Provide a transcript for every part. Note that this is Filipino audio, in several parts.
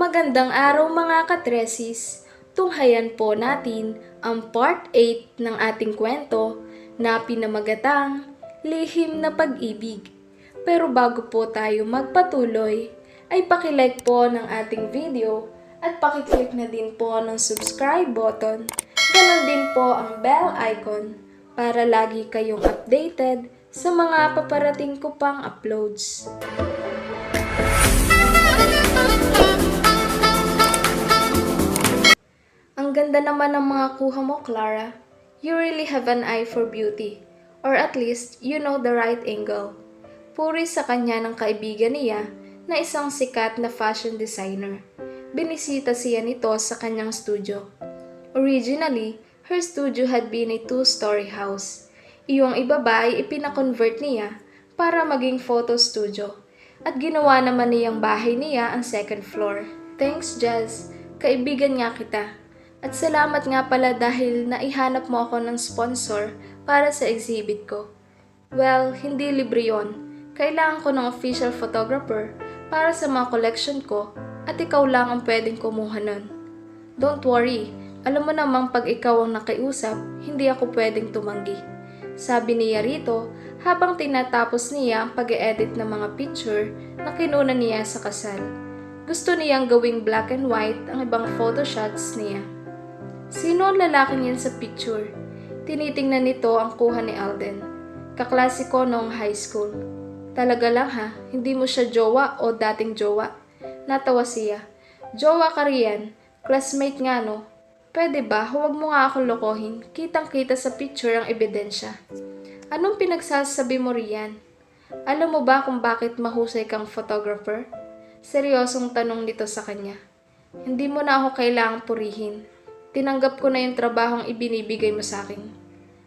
Magandang araw mga katresis! Tunghayan po natin ang part 8 ng ating kwento na pinamagatang Lihim na Pag-ibig. Pero bago po tayo magpatuloy, ay pakilike po ng ating video at pakiclick na din po ng subscribe button. Ganon din po ang bell icon para lagi kayong updated sa mga paparating ko pang uploads. Ang ganda naman ng mga kuha mo, Clara. You really have an eye for beauty. Or at least, you know the right angle. Puri sa kanya ng kaibigan niya na isang sikat na fashion designer. Binisita siya nito sa kanyang studio. Originally, her studio had been a 2-story house. Iyong ibaba ay ipinakonvert niya para maging photo studio. At ginawa naman niyang bahay niya ang second floor. Thanks, Jazz. Kaibigan nga kita. At salamat nga pala dahil naihanap mo ako ng sponsor para sa exhibit ko. Well, hindi libre yon. Kailangan ko ng official photographer para sa mga collection ko at ikaw lang ang pwedeng kumuha nun. Don't worry, alam mo namang pag ikaw ang nakiusap, hindi ako pwedeng tumanggi. Sabi niya rito habang tinatapos niya ang pag-e-edit ng mga picture na kinuna niya sa kasal. Gusto niyang gawing black and white ang ibang photoshots niya. Sino ang lalaking yan sa picture? Tinitingnan nito ang kuha ni Alden. Kaklase ko noong high school. Talaga lang ha, hindi mo siya jowa o dating jowa. Natawa siya. Jowa ka riyan, classmate nga no. Pwede ba, huwag mo nga akong lokohin. Kitang-kita sa picture ang ebidensya. Anong pinagsasabi mo riyan? Alam mo ba kung bakit mahusay kang photographer? Seryosong tanong nito sa kanya. Hindi mo na ako kailangang purihin. Tinanggap ko na yung trabahong ibinibigay mo sa akin.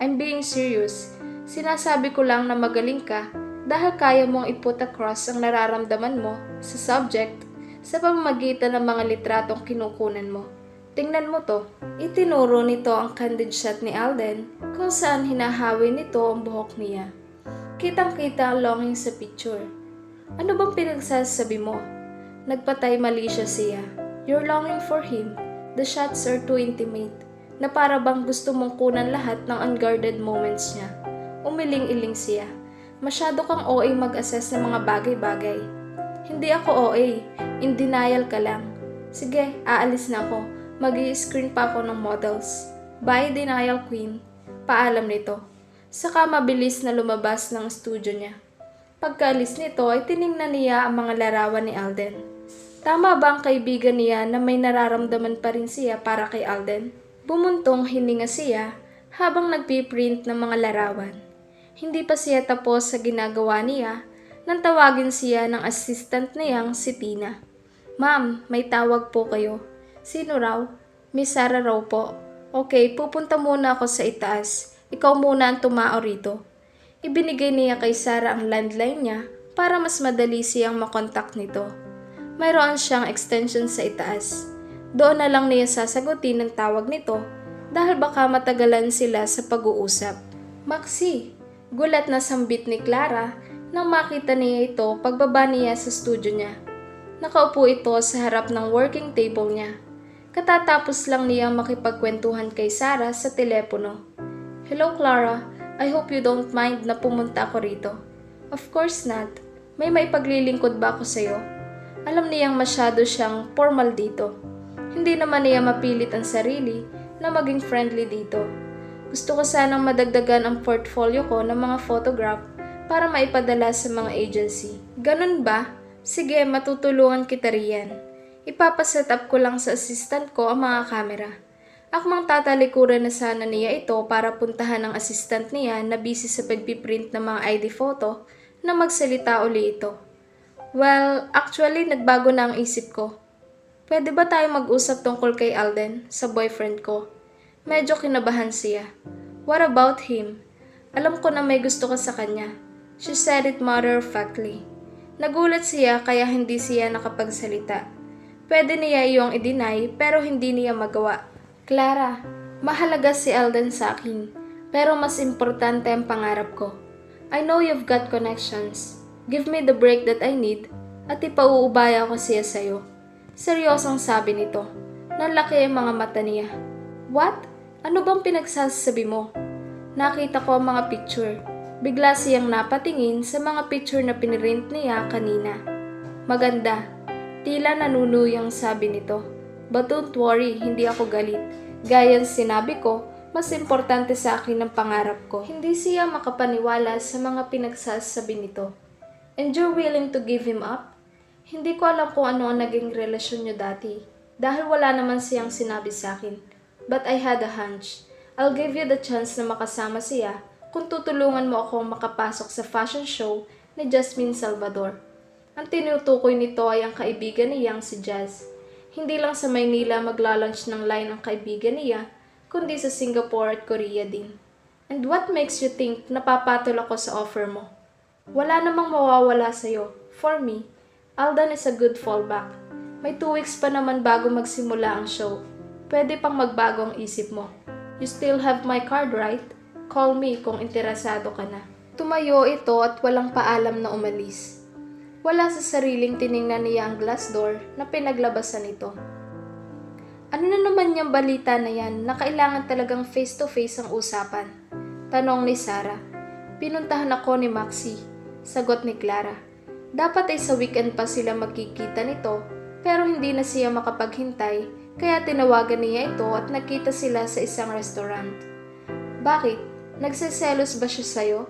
I'm being serious. Sinasabi ko lang na magaling ka dahil kaya mong i-put across ang nararamdaman mo sa subject sa pamamagitan ng mga litratong kinukunan mo. Tingnan mo to. Itinuro nito ang candid shot ni Alden kung saan hinahawi nito ang buhok niya. Kitang-kita ang longing sa picture. Ano bang pinagsasabi mo? Nagpatay mali siya. You're longing for him. The shots are too intimate, na para bang gusto mong kunan lahat ng unguarded moments niya. Umiling-iling siya. Masyado kang OA mag-assess ng mga bagay-bagay. Hindi ako OA, in denial ka lang. Sige, aalis na ako. Mag-i-screen pa ako ng models. Bye, denial queen. Paalam nito. Saka mabilis na lumabas ng studio niya. Pagkaalis nito ay tiningnan niya ang mga larawan ni Alden. Tama ba ang kaibigan niya na may nararamdaman pa rin siya para kay Alden? Bumuntong hininga siya habang nagpiprint ng mga larawan. Hindi pa siya tapos sa ginagawa niya nang tawagin siya ng assistant niyang si Tina. Ma'am, may tawag po kayo. Sino raw? Miss Sarah raw po. Okay, pupunta muna ako sa itaas. Ikaw muna ang tumao rito. Ibinigay niya kay Sarah ang landline niya para mas madali siyang makontak nito. Mayroon siyang extension sa itaas. Doon na lang niya sasagutin ang tawag nito dahil baka matagalan sila sa pag-uusap. Maxi, gulat na sambit ni Clara nang makita niya ito pagbaba niya sa studio niya. Nakaupo ito sa harap ng working table niya. Katatapos lang niya makipagkwentuhan kay Sarah sa telepono. Hello Clara, I hope you don't mind na pumunta ako rito. Of course not. May maipaglilingkod ba ako sa'yo? Alam niyang masyado siyang formal dito. Hindi naman niya mapilit ang sarili na maging friendly dito. Gusto ko sanang madagdagan ang portfolio ko ng mga photograph para maipadala sa mga agency. Ganun ba? Sige, matutulungan kita riyan. Ipapaset up ko lang sa assistant ko ang mga camera. Akmang tatalikuran na sana niya ito para puntahan ang assistant niya na busy sa pagpiprint ng mga ID photo na magsalita uli ito. Well, actually, nagbago na ang isip ko. Pwede ba tayo mag-usap tungkol kay Alden, sa boyfriend ko? Medyo kinabahan siya. What about him? Alam ko na may gusto ka sa kanya. She said it matter-of-factly. Nagulat siya kaya hindi siya nakapagsalita. Pwede niya iyong i-deny pero hindi niya magawa. Clara, mahalaga si Alden sa akin, pero mas importante ang pangarap ko. I know you've got connections. Give me the break that I need at ipauubaya ko siya sa'yo. Seryosong sabi nito. Nanlaki ang mga mata niya. What? Ano bang pinagsasabi mo? Nakita ko ang mga picture. Bigla siyang napatingin sa mga picture na pinirint niya kanina. Maganda. Tila nanunuyang sabi nito. But don't worry, hindi ako galit. Gaya ng sinabi ko, mas importante sa akin ang pangarap ko. Hindi siya makapaniwala sa mga pinagsasabi nito. And you're willing to give him up? Hindi ko alam kung ano ang naging relasyon niyo dati. Dahil wala naman siyang sinabi sa akin. But I had a hunch. I'll give you the chance na makasama siya kung tutulungan mo akong makapasok sa fashion show ni Jasmine Salvador. Ang tinutukoy nito ay ang kaibigan niyang si Jazz. Hindi lang sa Maynila maglalunch ng line ang kaibigan niya, kundi sa Singapore at Korea din. And what makes you think napapatol ako sa offer mo? Wala namang mawawala sa'yo. For me, Alden is a good fallback. May 2 weeks pa naman bago magsimula ang show. Pwede pang magbago ang isip mo. You still have my card, right? Call me kung interesado ka na. Tumayo ito at walang paalam na umalis. Wala sa sariling tiningnan niya ang glass door na pinaglabasan nito. Ano na naman yung balita na yan na kailangan talagang face-to-face ang usapan? Tanong ni Sarah. Pinuntahan ako ni Maxie. Sagot ni Clara. Dapat ay sa weekend pa sila magkikita nito pero hindi na siya makapaghintay kaya tinawagan niya ito at nakita sila sa isang restaurant. Bakit? Nagseselos ba siya sa'yo?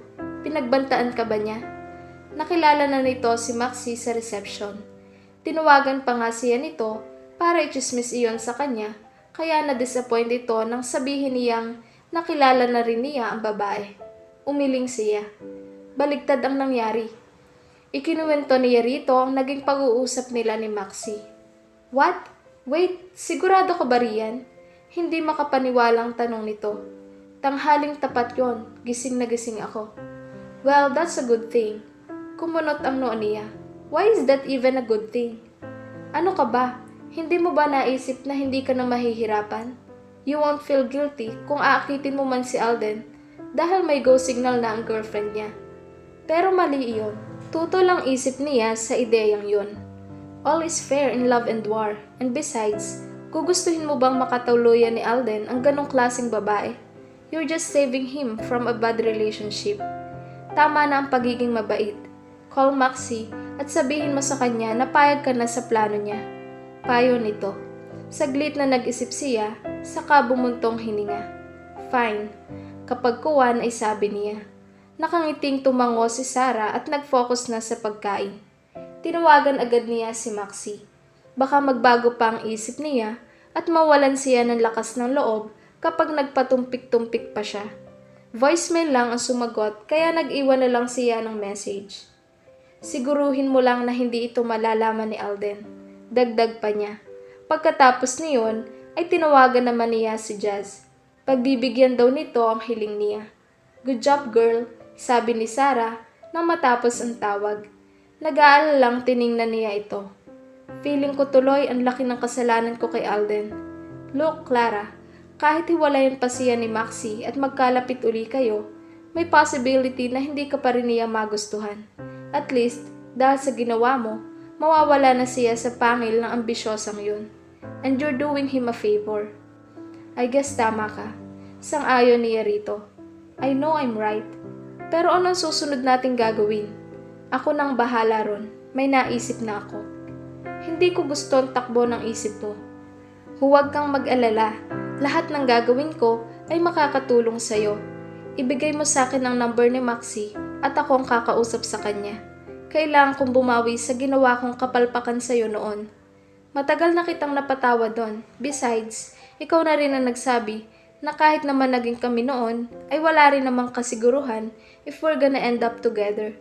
Pinagbantaan ka ba niya? Nakilala na nito si Maxie sa reception. Tinawagan pa nga siya nito para i-chismis iyon sa kanya, kaya na-disappoint ito nang sabihin niyang nakilala na rin niya ang babae. Umiling siya. Baligtad ang nangyari. Ikinuwento niya rito ang naging pag-uusap nila ni Maxie. What? Wait, sigurado ka ba riyan? Hindi makapaniwalang tanong nito. Tanghaling tapat yon, gising na gising ako. Well, that's a good thing. Kumunot ang noo niya. Why is that even a good thing? Ano ka ba? Hindi mo ba naisip na hindi ka na mahihirapan? You won't feel guilty kung aakitin mo man si Alden dahil may go signal na ang girlfriend niya. Pero mali iyon. Tutol ang isip niya sa ideyang yun. All is fair in love and war. And besides, gugustuhin mo bang makatuluyan ni Alden ang ganong klaseng babae? You're just saving him from a bad relationship. Tama na ang pagiging mabait. Call Maxie at sabihin mo sa kanya na payag ka na sa plano niya. Payo nito. Saglit na nag-isip siya, saka bumuntong hininga. Fine. Kapag kuwan ay sabi niya. Nakangiting tumango si Sarah at nag-focus na sa pagkain. Tinawagan agad niya si Maxie. Baka magbago pa ang isip niya at mawalan siya ng lakas ng loob kapag nagpatumpik-tumpik pa siya. Voicemail lang ang sumagot kaya nag-iwan na lang siya ng message. Siguruhin mo lang na hindi ito malalaman ni Alden. Dagdag pa niya. Pagkatapos niyon ay tinawagan naman niya si Jazz. Pagbibigyan daw nito ang hiling niya. Good job girl, sabi ni Sarah nang matapos ang tawag. Nag-aalalang tiningnan niya ito. Feeling ko tuloy ang laki ng kasalanan ko kay Alden. Look, Clara, kahit hiwalayan pa siya ni Maxie at magkalapit uli kayo, may possibility na hindi ka pa rin niya magustuhan. At least, dahil sa ginawa mo, mawawala na siya sa pangil ng ambisyosang yun. And you're doing him a favor. I guess tama ka. Sang-ayon niya rito. I know I'm right. Pero anong susunod nating gagawin? Ako nang bahala ron. May naisip na ako. Hindi ko gusto ang takbo ng isip mo. Huwag kang mag-alala. Lahat ng gagawin ko ay makakatulong sa'yo. Ibigay mo sa akin ang number ni Maxie at ako ang kakausap sa kanya. Kailangan kong bumawi sa ginawa kong kapalpakan sa'yo noon. Matagal na kitang napatawa doon. Besides, ikaw na rin ang nagsabi na kahit naman naging kami noon, ay wala rin namang kasiguruhan if we're gonna end up together.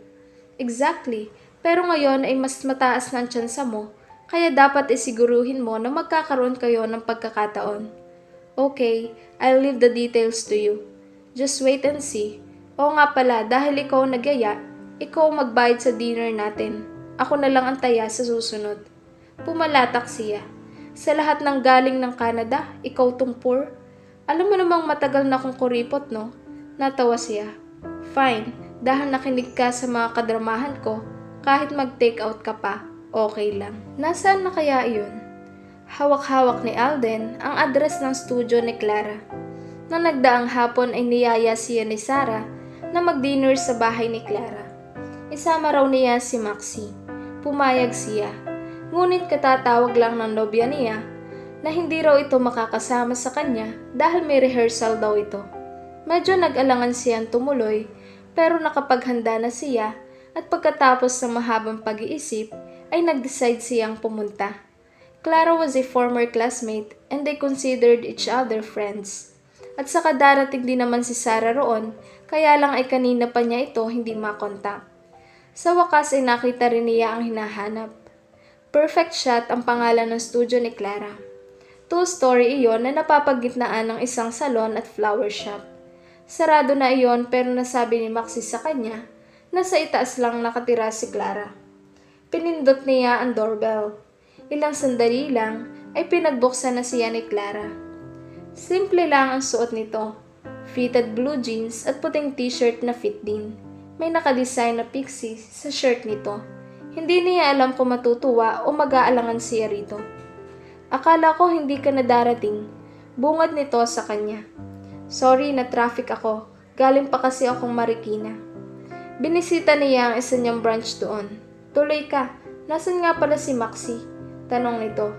Exactly, pero ngayon ay mas mataas na ang tsansa mo, kaya dapat isiguruhin mo na magkakaroon kayo ng pagkakataon. Okay, I'll leave the details to you. Just wait and see. Oo nga pala, dahil ikaw nagyaya, ikaw magbayad sa dinner natin. Ako na lang ang taya sa susunod. Pumalatak siya. Sa lahat ng galing ng Canada, ikaw tong poor. Alam mo namang matagal na akong kuripot, no? Natawa siya. Fine, dahil nakinig ka sa mga kadramahan ko, kahit mag-take out ka pa, okay lang. Nasaan na kaya iyon? Hawak-hawak ni Alden ang address ng studio ni Clara. Nang nagdaang hapon ay niyaya siya ni Sarah na mag-dinner sa bahay ni Clara. Isama raw niya si Maxie. Pumayag siya. Ngunit katatawag lang ng nobya niya na hindi raw ito makakasama sa kanya dahil may rehearsal daw ito. Medyo nag-alangan siyang tumuloy pero nakapaghanda na siya at pagkatapos ng mahabang pag-iisip ay nag-decide siyang pumunta. Clara was a former classmate and they considered each other friends. At saka darating din naman si Sarah roon, kaya lang ay kanina pa niya ito hindi makontak. Sa wakas ay nakita rin niya ang hinahanap. Perfect Shot ang pangalan ng studio ni Clara. Two-story iyon na napapagitnaan ng isang salon at flower shop. Sarado na iyon pero nasabi ni Maxie sa kanya na sa itaas lang nakatira si Clara. Pinindot niya ang doorbell. Ilang sandali lang ay pinagbuksan na siya ni Clara. Simple lang ang suot nito. Fitted blue jeans at puting t-shirt na fit din. May nakadesign na pixie sa shirt nito. Hindi niya alam kung matutuwa o mag-aalangan siya rito. Akala ko hindi ka na darating. Bungad nito sa kanya. Sorry na traffic ako. Galing pa kasi akong Marikina. Binisita niya ang isa niyang branch doon. Tuloy ka. Nasaan nga pala si Maxie? Tanong nito.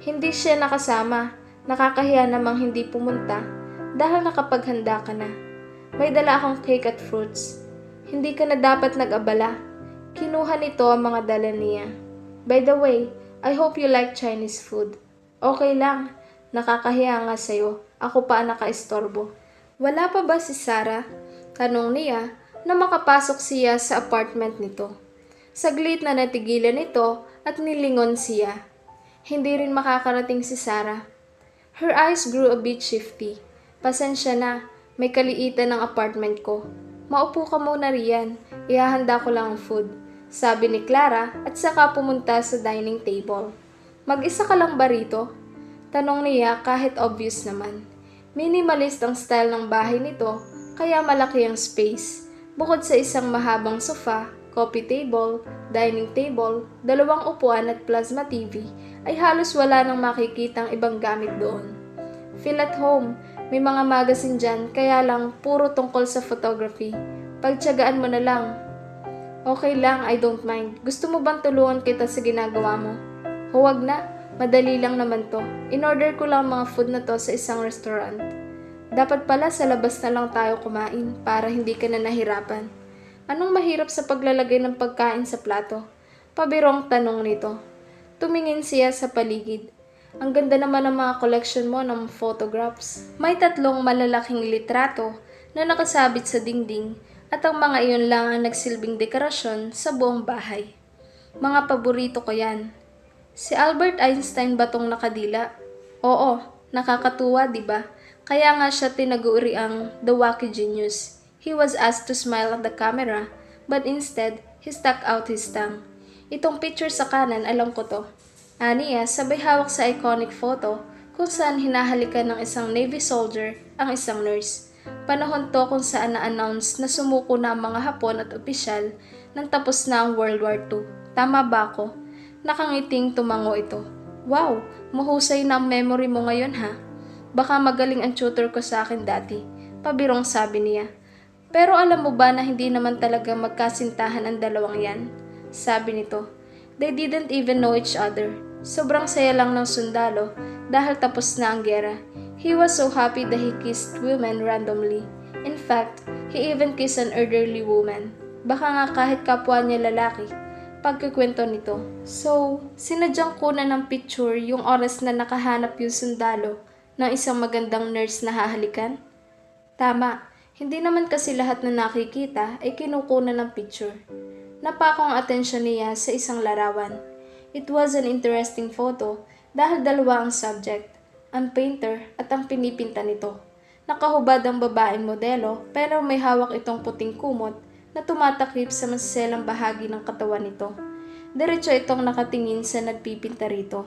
Hindi siya nakasama. Nakakahiya namang hindi pumunta dahil nakapaghanda ka na. May dala akong cake at fruits. Hindi ka na dapat nag-abala. Kinuha nito ang mga dala niya. By the way, I hope you like Chinese food. Okay lang. Nakakahiya nga sa'yo. Ako pa ang nakaistorbo. Wala pa ba si Sarah? Tanong niya na makapasok siya sa apartment nito. Saglit na natigilan ito at nilingon siya. Hindi rin makakarating si Sarah. Her eyes grew a bit shifty. Pasensya na, may kaliitan ng apartment ko. Maupo ka muna riyan. Ihahanda ko lang ang food. Sabi ni Clara at saka pumunta sa dining table. Mag-isa ka lang ba rito? Tanong niya kahit obvious naman. Minimalist ang style ng bahay nito kaya malaki ang space. Bukod sa isang mahabang sofa, coffee table, dining table, 2 upuan at plasma TV ay halos wala nang makikitang ibang gamit doon. Feel at home, may mga magazine dyan kaya lang puro tungkol sa photography. Pagtiyagaan mo na lang. Okay lang, I don't mind. Gusto mo bang tulungan kita sa ginagawa mo? Huwag na, madali lang naman to. In-order ko lang mga food na to sa isang restaurant. Dapat pala sa labas na lang tayo kumain para hindi ka na nahirapan. Anong mahirap sa paglalagay ng pagkain sa plato? Pabirong tanong nito. Tumingin siya sa paligid. Ang ganda naman ng mga collection mo ng photographs. May 3 malalaking litrato na nakasabit sa dingding at ang mga iyon lang ang nagsilbing dekorasyon sa buong bahay. Mga paborito ko yan. Si Albert Einstein ba tong nakadila? Oo, nakakatuwa diba? Kaya nga siya tinaguri ang The Wacky Genius. He was asked to smile at the camera, but instead, he stuck out his tongue. Itong picture sa kanan, alam ko to. Aniya, sabay hawak sa iconic photo kung saan hinahalikan ng isang Navy soldier ang isang nurse. Panahon to kung saan na-announce na sumuko na ang mga Hapon at opisyal nang tapos na ang World War II. Tama ba ako? Nakangiting tumango ito. Wow, mahusay na ang memory mo ngayon ha. Baka magaling ang tutor ko sa akin dati. Pabirong sabi niya. Pero alam mo ba na hindi naman talaga magkasintahan ang dalawang yan? Sabi nito. They didn't even know each other. Sobrang saya lang ng sundalo dahil tapos na ang gera. He was so happy that he kissed women randomly. In fact, he even kissed an elderly woman. Baka nga kahit kapwa niya lalaki. Pagkikwento nito. So, sinadyang kunan ng picture yung oras na nakahanap yung sundalo ng isang magandang nurse na hahalikan? Tama, hindi naman kasi lahat na nakikita ay kinukunan ng picture. Napako ang atensyon niya sa isang larawan. It was an interesting photo dahil 2 ang subject. Ang painter at ang pinipinta nito. Nakahubad ang babaeng modelo pero may hawak itong puting kumot na tumatakip sa masiselang bahagi ng katawan nito. Diretso itong nakatingin sa nagpipinta rito.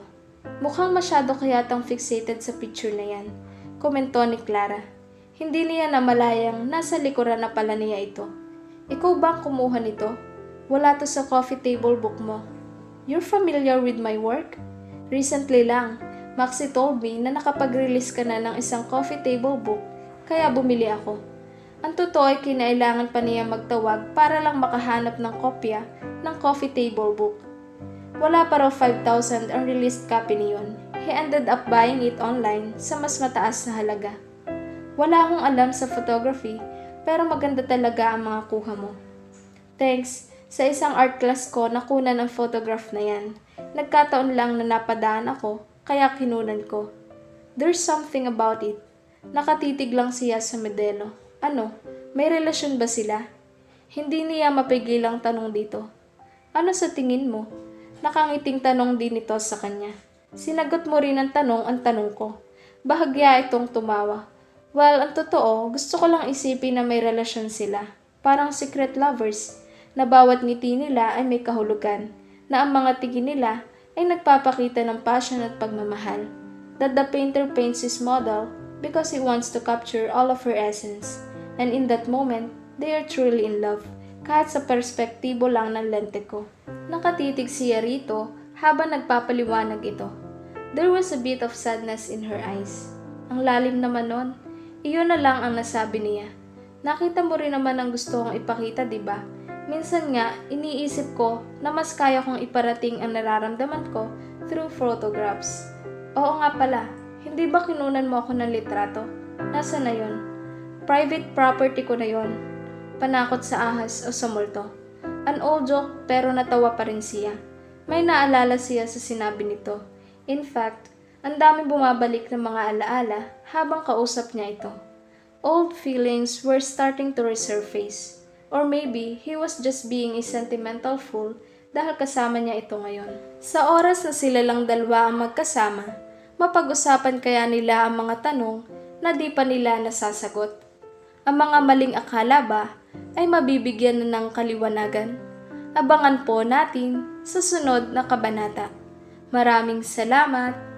Mukhang masyado kayatang fixated sa picture na yan, komento ni Clara. Hindi niya namalayang nasa likuran na pala niya ito. Ikaw ba ang kumuha nito? Wala to sa coffee table book mo. You're familiar with my work? Recently lang. Maxi told me na nakapag-release ka na ng isang coffee table book, kaya bumili ako. Ang totoo ay kinailangan pa niya magtawag para lang makahanap ng kopya ng coffee table book. Wala pa raw 5,000 ang released copy niyon. He ended up buying it online sa mas mataas na halaga. Wala akong alam sa photography, pero maganda talaga ang mga kuha mo. Thanks, sa isang art class ko nakunan ang photograph na yan. Nagkataon lang na napadaan ako, kaya kinunan ko. There's something about it. Nakatitig lang siya sa modelo. Ano, may relasyon ba sila? Hindi niya mapigilang tanong dito. Ano sa tingin mo? Nakangiting tanong din ito sa kanya. Sinagot mo rin ang tanong ko. Bahagya itong tumawa. Well, ang totoo, gusto ko lang isipin na may relasyon sila. Parang secret lovers, na bawat ngiti nila ay may kahulugan, na ang mga tingin nila ay nagpapakita ng passion at pagmamahal. That the painter paints his model because he wants to capture all of her essence. And in that moment, they are truly in love, kahit sa perspektibo lang ng lente ko. Nakatitig siya rito habang nagpapaliwanag ito. There was a bit of sadness in her eyes. Ang lalim naman nun. Iyon na lang ang nasabi niya. Nakita mo rin naman ang gusto kong ipakita, diba? Minsan nga, iniisip ko na mas kaya kong iparating ang nararamdaman ko through photographs. Oo nga pala, hindi ba kinunan mo ako ng litrato? Nasa na yon? Private property ko na yon. Panakot sa ahas o sa multo. An old joke pero natawa pa rin siya. May naalala siya sa sinabi nito. In fact, ang daming bumabalik ng mga alaala habang kausap niya ito. Old feelings were starting to resurface. Or maybe he was just being a sentimental fool dahil kasama niya ito ngayon. Sa oras na sila lang dalawa ang magkasama, mapag-usapan kaya nila ang mga tanong na di pa nila nasasagot. Ang mga maling akala ba ay mabibigyan na ng kaliwanagan? Abangan po natin sa sunod na kabanata. Maraming salamat!